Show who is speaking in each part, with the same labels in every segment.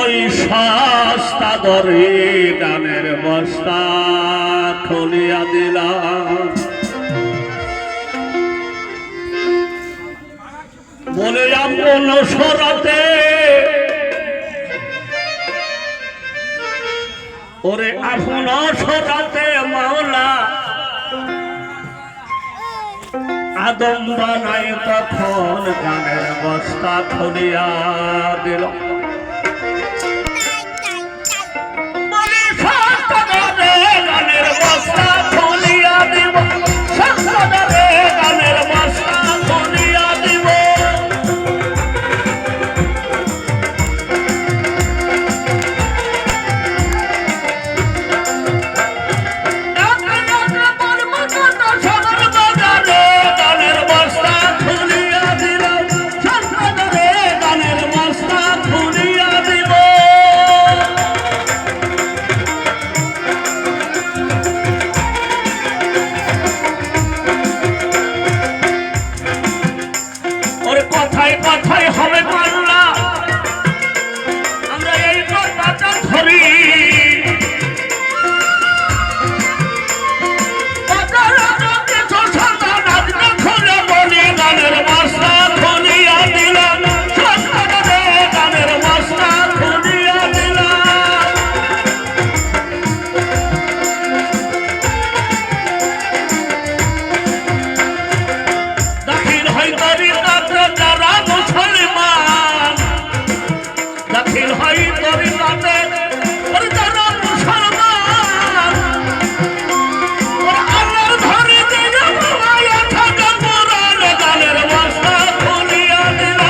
Speaker 1: ওই সস্তা দরে গানের বস্তা খুলিয়া দিলাম, বলে আপন সরাতে ওরে আপন সরাতে মাওলা আদম বানাই তখন গানের বস্তা খুলিয়া দিল। কথায় কথায় হবে পাল্লা, আমরা এই কথাটা ধরি। বলি গানের মাস্তা খুলিয়া দিলাম, গানের মাস্তা খুলিয়া দিলাম। দাখিল হয় তরিকাতে যারা মুসলমান, দাখিল হয় তরিকাতে যারা মুসলমান, আল্লাহর ঘরে দিয়ে ঘুমাইয়া থাকে পুরান গানের বস্তা খুলিয়া দিল,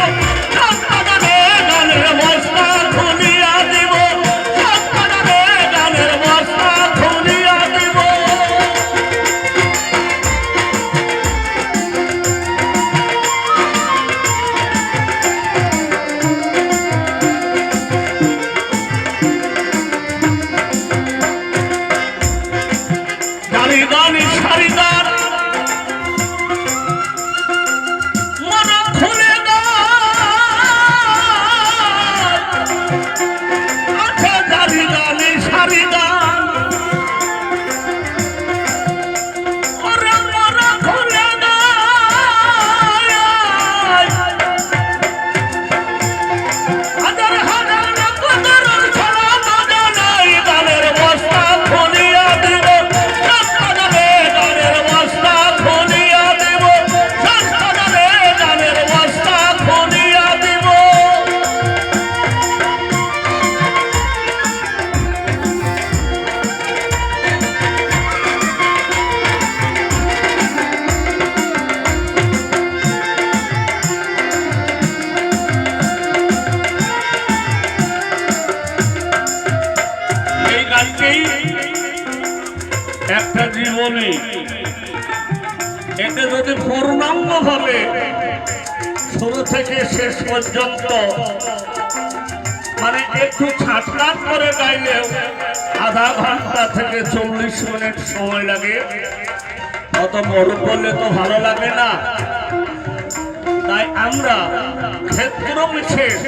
Speaker 1: গানের বস্তা খুলিয়া দিব, গানের বস্তা খুলিয়া দিব। গানি সারিদার মন খুলে আছে, গানি গানি সারিদার ওরে মন খুলে হাজার হাজার কদর ছড়া বাজা নাই, গানের বস্তা খুলিয়া দিব, গানের বস্তা খুলিয়া দিব, গানের বস্তা খুলিয়া দিব। এই গানটি একটা জীবনী, এতে যদি পূর্ণাঙ্গ ভাবে শুরু থেকে শেষ পর্যন্ত মানে একটু ছাটকাট করে গাইলেও আধা ঘন্টা থেকে 40 মিনিট সময় লাগে, অত বড় করলে তো ভালো লাগে না। তাই আমরা ক্ষেত্র বিশেষ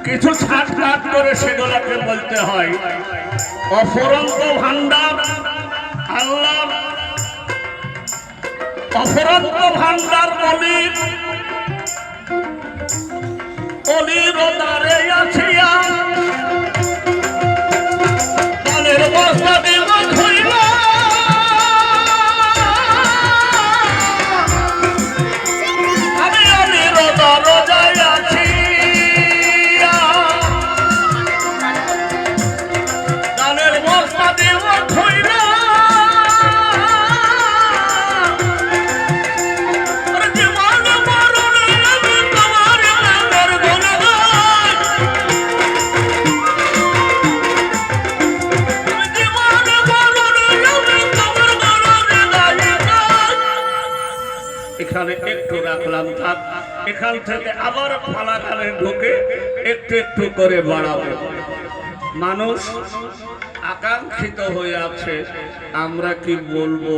Speaker 1: কিছু ছাটকাট করে সেগুলোকে বলতে হয়। অফুরন্ত ভান্ডার আল্লাহ, অফুরন্ত ভান্ডার অলির অলির দ্বারে আছিয়া গানের বস্তা দেব ধইল, আমি অলির দরজায় আছি, গানের বস্তা দেব ধইল, জীবন মরণে আমি তোমার নামের গুণগান, জীবন মরণে আমি তোমার গুণগান। এখানে একটু রাখলাম, থাক। এখান থেকে আবার ফালাকালে ঢুকে একটু একটু করে বাড়াবো। মানুষ আকাঙ্ক্ষিত হয়ে আছে, আমরা কি বলবো।